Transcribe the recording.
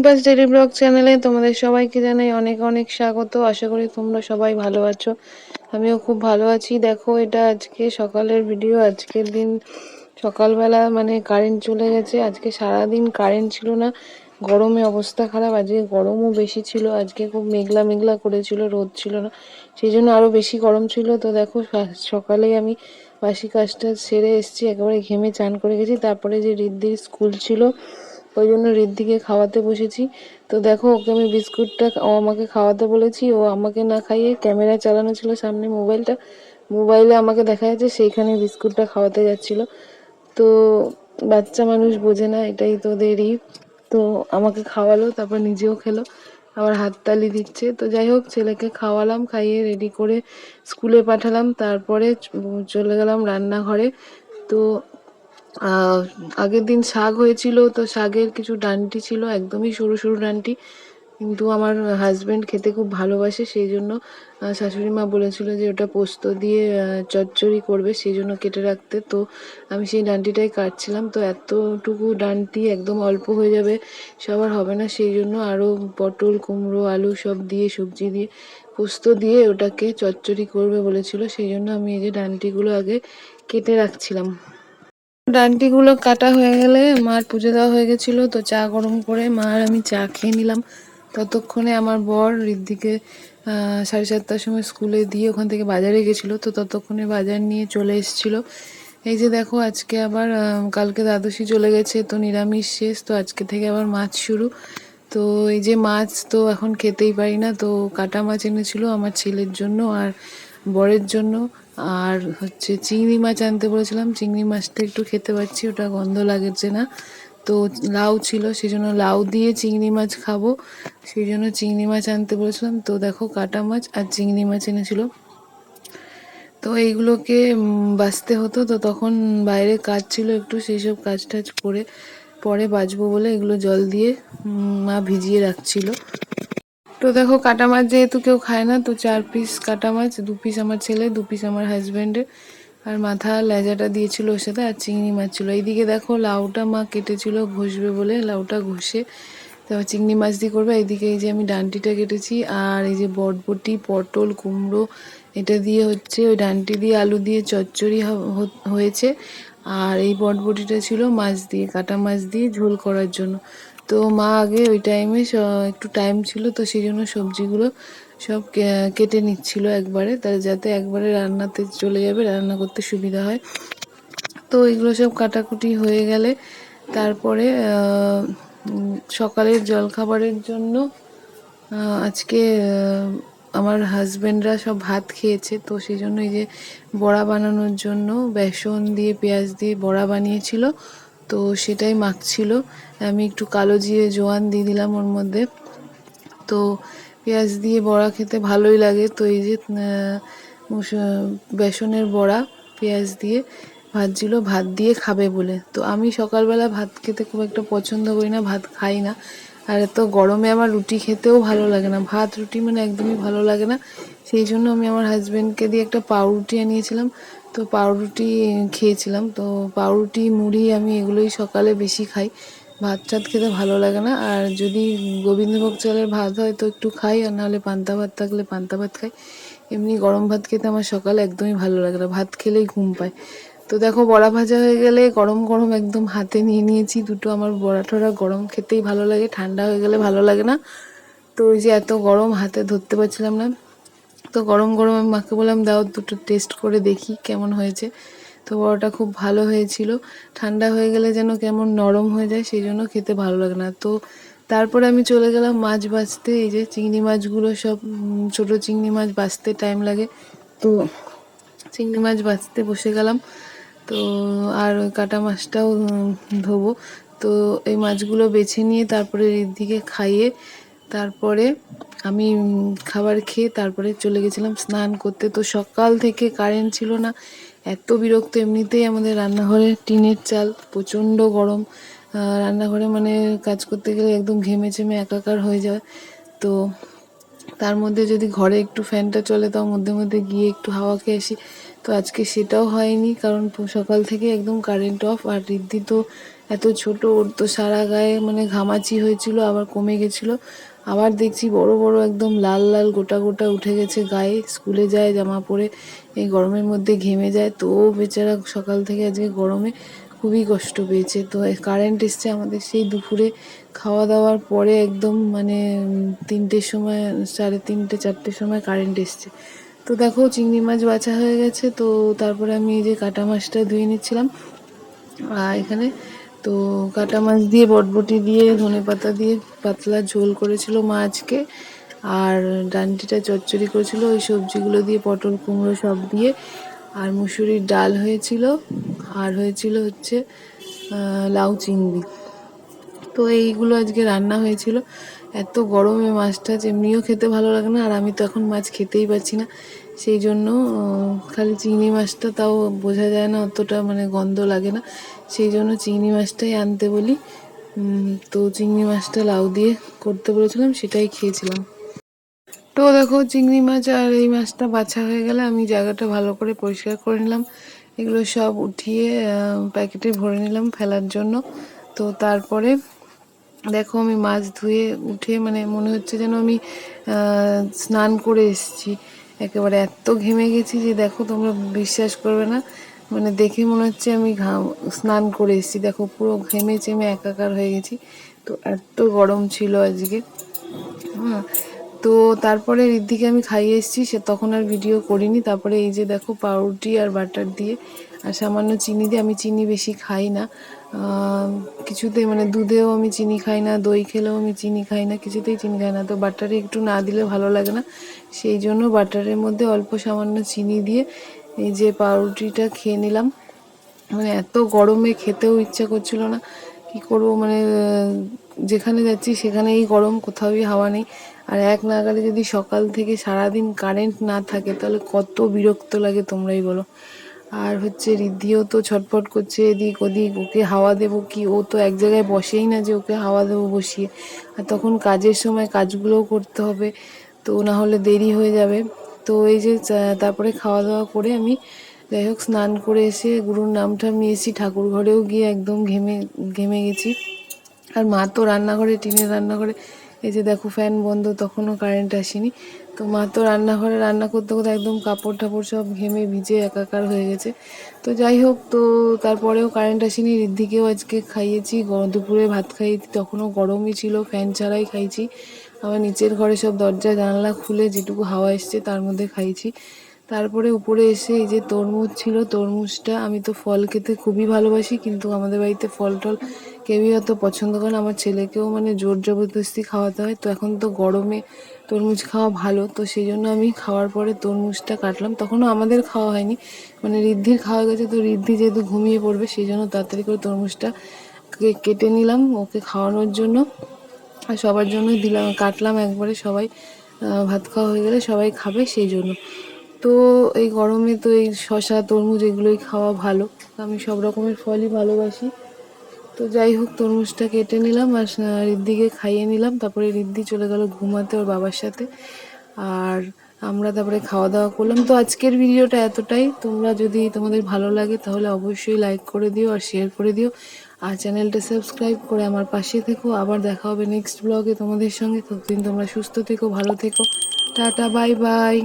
রিম্পাস daily blog চ্যানেলে তোমাদের সবাইকে জানাই অনেক অনেক স্বাগত। আশা করি তোমরা সবাই ভালো আছো। আমিও খুব ভালো আছি। দেখো, এটা আজকে সকালের ভিডিও। আজকের দিন সকালবেলা মানে কারেন্ট চলে গেছে। আজকে সারাদিন কারেন্ট ছিল না, গরমে অবস্থা খারাপ। আজকে গরমও বেশি ছিল, আজকে খুব মেঘলা মেঘলা করেছিল, রোদ ছিল না, সেই জন্য আরও বেশি গরম ছিল। তো দেখো, সকালেই আমি বাসি কাজটা সেরে এসেছি, একেবারে ঘেমে চান করে গেছি। তারপরে যে রিদ্ধির স্কুল ছিল, ওই জন্য রিদ্ধিকে খাওয়াতে বসেছি। তো দেখো, ওকে আমি বিস্কুটটা ও আমাকে খাওয়াতে বলেছি, ও আমাকে না খাইয়ে ক্যামেরা চালানো ছিল সামনে, মোবাইলে আমাকে দেখা যাচ্ছে, সেইখানে বিস্কুটটা খাওয়াতে যাচ্ছিল। তো বাচ্চা মানুষ বোঝে না, এটাই তো দেরি। তো আমাকে খাওয়ালো, তারপর নিজেও খেলো, আবার হাততালি দিচ্ছে। তো যাই হোক, ছেলেকে খাওয়ালাম, খাইয়ে রেডি করে স্কুলে পাঠালাম। তারপরে চলে গেলাম রান্নাঘরে। তো আগের দিন শাক হয়েছিল, তো শাকের কিছু ডান্টি ছিল, একদমই সরু সরু ডান্টি, কিন্তু আমার হাজব্যান্ড খেতে খুব ভালোবাসে, সেই জন্য শাশুড়ি মা বলেছিল যে ওটা পোস্ত দিয়ে চচ্চড়ি করবে, সেই জন্য কেটে রাখতে। তো আমি সেই ডান্টিটাই কাটছিলাম। তো এতটুকু ডান্টি একদম অল্প হয়ে যাবে, সবার হবে না, সেই জন্য আরও পটল, কুমড়ো, আলু সব দিয়ে, সবজি দিয়ে, পোস্ত দিয়ে ওটাকে চচ্চড়ি করবে বলেছিল, সেই জন্য আমি এই যে ডান্টিগুলো আগে কেটে রাখছিলাম। ডান্টিগুলো কাটা হয়ে গেলে মার পুজো দেওয়া হয়ে গেছিলো। তো চা গরম করে মা আর আমি চা খেয়ে নিলাম। ততক্ষণে আমার বর রিদ্ধিকে 7:30টার সময় স্কুলে দিয়ে ওখান থেকে বাজারে গেছিলো, তো ততক্ষণে বাজার নিয়ে চলে এসেছিলো। এই যে দেখো, আজকে আবার কালকে দ্বাদশী চলে গেছে, তো নিরামিষ শেষ, তো আজকে থেকে আবার মাছ শুরু। তো এই যে মাছ তো এখন খেতেই পারি না, তো কাটা মাছ এনেছিল আমার ছেলের জন্য আর বরের জন্য। আর হচ্ছে চিংড়ি মাছ আনতে বলেছিলাম, চিংড়ি মাছটা একটু খেতে পাচ্ছি, ওটা গন্ধ লাগছে না। তো লাউ ছিল, সেই জন্য লাউ দিয়ে চিংড়ি মাছ খাবো, সেই জন্য চিংড়ি মাছ আনতে বলেছিলাম। তো দেখো, কাটা মাছ আর চিংড়ি মাছ এনেছিল। তো এইগুলোকে বাছতে হতো, তো তখন বাইরে কাজ ছিল একটু, সেই সব কাজ টাজ করে পরে বাছবো বলে এগুলো জল দিয়ে মা ভিজিয়ে রাখছিল। তো দেখো, কাটা মাছ যেহেতু কেউ খায় না, তো 4 পিস কাটা মাছ, 2 পিস আমার ছেলে, 2 পিস আমার হাজব্যান্ডের, আর মাথা লেজাটা দিয়েছিল ওর সাথে, আর চিংড়ি মাছ ছিল। এইদিকে দেখো, লাউটা মা কেটেছিল ঘষবে বলে, লাউটা ঘষে তারপর চিংড়ি মাছ দিয়ে করবে। এইদিকে এই যে আমি ডান্টিটা কেটেছি, আর এই যে বটবটি, পটল, কুমড়ো, এটা দিয়ে হচ্ছে ওই ডান্টি দিয়ে আলু দিয়ে চচ্চড়ি হয়েছে। আর এই বটবটিটা ছিল মাছ দিয়ে, কাটা মাছ দিয়ে ঝোল করার জন্য। তো মা আগে ওই টাইমে একটু টাইম ছিল, তো সেই জন্য সবজিগুলো সব কেটে নিচ্ছিল একবারে, তার যাতে একবারে রান্নাতে চলে যাবে, রান্না করতে সুবিধা হয়। তো এগুলো সব কাটাকুটি হয়ে গেলে তারপরে সকালের জলখাবারের জন্য আজকে আমার হাজব্যান্ডরা সব ভাত খেয়েছে, তো সেই জন্য এই যে বড়া বানানোর জন্য বেসন দিয়ে পেঁয়াজ দিয়ে বড়া বানিয়েছিল, তো সেটাই মাখছিল। আমি একটু কালো জিরে জোয়ান দিয়ে দিলাম ওর মধ্যে। তো পেঁয়াজ দিয়ে বড়া খেতে ভালোই লাগে। তো এই যে বেসনের বড়া পেঁয়াজ দিয়ে ভাজছিল, ভাত দিয়ে খাবে বলে। তো আমি সকালবেলা ভাত খেতে খুব একটা পছন্দ করি না, ভাত খাই না। আর এত গরমে আমার রুটি খেতেও ভালো লাগে না, ভাত রুটি মানে একদমই ভালো লাগে না। সেই জন্য আমি আমার হাজব্যান্ডকে দিয়ে একটা পাউরুটি আনিয়েছিলাম, তো পাউরুটি খেয়েছিলাম। তো পাউরুটি, মুড়ি, আমি এগুলোই সকালে বেশি খাই, ভাত টাত খেতে ভালো লাগে না। আর যদি গোবিন্দভোগ চালের ভাত হয় তো একটু খাই, আর নাহলে পান্তা ভাত থাকলে পান্তা ভাত খাই। এমনি গরম ভাত খেতে আমার সকালে একদমই ভালো লাগে না, ভাত খেলেই ঘুম পায়। তো দেখো, বড়া ভাজা হয়ে গেলে গরম গরম একদম হাতে নিয়ে নিয়েছি দুটো। আমার বড়া ঠড়া গরম খেতেই ভালো লাগে, ঠান্ডা হয়ে গেলে ভালো লাগে না। তো ওই যে এত গরম, হাতে ধরতে পারছিলাম না, তো গরম গরম আমি মাকে বললাম, দাও দুটো টেস্ট করে দেখি কেমন হয়েছে। তো বড়াটা খুব ভালো হয়েছিল। ঠান্ডা হয়ে গেলে যেন কেমন নরম হয়ে যায়, সেই জন্য খেতে ভালো লাগে না। তো তারপরে আমি চলে গেলাম মাছ বাছতে। এই যে চিংড়ি মাছগুলো সব ছোটো চিংড়ি মাছ বাছতে টাইম লাগে, তো চিংড়ি মাছ বাছতে বসে গেলাম। তো আর ওই কাটা মাছটাও ধোবো। তো এই মাছগুলো বেছে নিয়ে তারপরে রিদ্ধিকে খাইয়ে তারপরে আমি খাবার খেয়ে তারপরে চলে গেছিলাম স্নান করতে। তো সকাল থেকে কারেন্ট ছিল না, এত বিরক্ত। এমনিতেই আমাদের রান্নাঘরে টিনের চাল, প্রচণ্ড গরম, রান্নাঘরে মানে কাজ করতে গেলে একদম ঘেমে চেমে একাকার হয়ে যায়। তো তার মধ্যে যদি ঘরে একটু ফ্যানটা চলে তাও মধ্যে মধ্যে গিয়ে একটু হাওয়া খেয়ে আসি। তো আজকে সেটাও হয়নি, কারণ সকাল থেকে একদম কারেন্ট অফ। আর রিদ্ধি তো এত ছোট, ওর তো সারা গায়ে মানে ঘামাচি হয়েছিল, আবার কমে গেছিলো, আবার দেখছি বড় বড় একদম লাল লাল গোটা গোটা উঠে গেছে গায়ে। স্কুলে যায় জামা পরে, এই গরমের মধ্যে ঘেমে যায়, তো ও বেচারা সকাল থেকে আজকে গরমে খুবই কষ্ট পেয়েছে। তো কারেন্ট এসছে আমাদের সেই দুপুরে খাওয়া দাওয়ার পরে, একদম মানে 3টের সময়, 3:30 4টের সময় কারেন্ট এসছে। তো দেখো চিংড়ি মাছ বাছা হয়ে গেছে। তো তারপরে আমি এই যে কাটা মাছটা ধুয়ে নিচ্ছিলাম এখানে। তো কাটা মাছ দিয়ে বটবটি দিয়ে ধনেপাতা দিয়ে পাতলা ঝোল করেছিল মা আজকে, আর ডান্ডিটা চচ্চড়ি করেছিল ওই সবজিগুলো দিয়ে, পটল কুমড়ো সব দিয়ে। আর মুসুরির ডাল হয়েছিল, আর হয়েছিল হচ্ছে লাউ চিংড়ি। তো এইগুলো আজকে রান্না হয়েছিল। এত গরমে মাছ টাছ এমনিও খেতে ভালো লাগে না, আর আমি তো এখন মাছ খেতেই পারছি না, সেই জন্য খালি চিংড়ি মাছটা, তাও বোঝা যায় না অতটা, মানে গন্ধ লাগে না, সেই জন্য চিংড়ি মাছটাই আনতে বলি। তো চিংড়ি মাছটা লাউ দিয়ে করতে বলেছিলাম, সেটাই খেয়েছিলাম। তো দেখো চিংড়ি মাছ আর এই মাছটা বাছা হয়ে গেলে আমি জায়গাটা ভালো করে পরিষ্কার করে নিলাম, এগুলো সব উঠিয়ে প্যাকেটে ভরে নিলাম ফেলার জন্য। তো তারপরে দেখো আমি মাছ ধুয়ে উঠে মানে মনে হচ্ছে যেন আমি স্নান করে এসেছি, একেবারে এত ঘেমে গেছি যে দেখো তোমরা বিশ্বাস করবে না, মানে দেখে মনে হচ্ছে আমি স্নান করে এসেছি। দেখো পুরো ঘেমে চেমে একাকার হয়ে গেছি, তো এত গরম ছিল আজকে। হ্যাঁ, তো তারপরে ঋদ্ধিকে আমি খাইয়ে এসেছি, সে তখন আর ভিডিও করিনি। তারপরে এই যে দেখো পাউরুটি আর বাটার দিয়ে আর সামান্য চিনি দিয়ে, আমি চিনি বেশি খাই না কিছুতেই, মানে দুধেও আমি চিনি খাই না, দই খেলেও আমি চিনি খাই না, কিছুতেই চিনি খাই না। তো বাটারে একটু না দিলে ভালো লাগে না, সেই জন্য বাটারের মধ্যে অল্প সামান্য চিনি দিয়ে এই যে পাউরুটিটা খেয়ে নিলাম। মানে এত গরমে খেতেও ইচ্ছা করছিল না, কি করব, মানে যেখানে যাচ্ছি সেখানেই গরম, কোথাওই হাওয়া নেই। আর এক নাগারে যদি সকাল থেকে সারাদিন কারেন্ট না থাকে তাহলে কত বিরক্ত লাগে তোমরাই বলো। আর হচ্ছে ঋদ্ধিও তো ছটফট করছে এদিক ওদিক, ওকে হাওয়া দেবো কি, ও তো এক জায়গায় বসেই না যে ওকে হাওয়া দেবো বসিয়ে। আর তখন কাজের সময় কাজগুলোও করতে হবে, তো না হলে দেরি হয়ে যাবে। তো এই যে তারপরে খাওয়া দাওয়া করে আমি যাই হোক স্নান করে এসে গুরুর নাম টাম নিয়েছি, ঠাকুর ঘরেও গিয়ে একদম ঘেমে ঘেমে গেছি। আর মা তো রান্নাঘরে, টিনের রান্নাঘরে, এই যে দেখো ফ্যান বন্ধ, তখনও কারেন্ট আসেনি। তো মা তো রান্নাঘরে রান্না করতে করতে একদম কাপড় টাপড় সব ঘেমে ভিজে একাকার হয়ে গেছে। তো যাই হোক, তো তারপরেও কারেন্ট আসেনি, ঋদ্ধিকেও আজকে খাইয়েছি, দুপুরে ভাত খাইয়েছি, তখনও গরমই ছিল, ফ্যান ছাড়াই খাইছি। আবার নিচের ঘরে সব দরজা জানলা খুলে যেটুকু হাওয়া এসছে তার মধ্যে খাইছি। তারপরে উপরে এসে এই যে তরমুজ ছিল, তরমুজটা, আমি তো ফল খেতে খুবই ভালোবাসি, কিন্তু আমাদের বাড়িতে ফল টল কেউই অত পছন্দ করে না, আমার ছেলেকেও মানে জোর জবরদস্তি খাওয়াতে হয়। তো এখন তো গরমে তরমুজ খাওয়া ভালো, তো সেই জন্য আমি খাওয়ার পরে তরমুজটা কাটলাম, তখনও আমাদের খাওয়া হয়নি, মানে ঋদ্ধির খাওয়া গেছে। তো ঋদ্ধি যেহেতু ঘুমিয়ে পড়বে সেই জন্য তাড়াতাড়ি করে তরমুজটা কেটে নিলাম ওকে খাওয়ানোর জন্য, আর সবার জন্যই দিলাম, কাটলাম একবারে, সবাই ভাত খাওয়া হয়ে গেলে সবাই খাবে সেই জন্য। তো এই গরমে তো এই শসা তরমুজ এগুলোই খাওয়া ভালো, আমি সব রকমের ফলই ভালোবাসি। তো যাই হোক তরমুজটা কেটে নিলাম আর ঋদ্ধিকে খাইয়ে নিলাম, তারপরে ঋদ্ধি চলে গেল ঘুমাতে ওর বাবার সাথে। আর আমরা তারপরে খাওয়া দাওয়া করলাম। তো আজকের ভিডিওটা এতটাই, তোমরা যদি তোমাদের ভালো লাগে তাহলে অবশ্যই লাইক করে দিও আর শেয়ার করে দিও, আর চ্যানেলটা সাবস্ক্রাইব করে আমার পাশে থেকো। আবার দেখা হবে নেক্সট ব্লগে তোমাদের সঙ্গে, ততদিন তোমরা সুস্থ থেকো, ভালো থেকো, টাটা বাই বাই।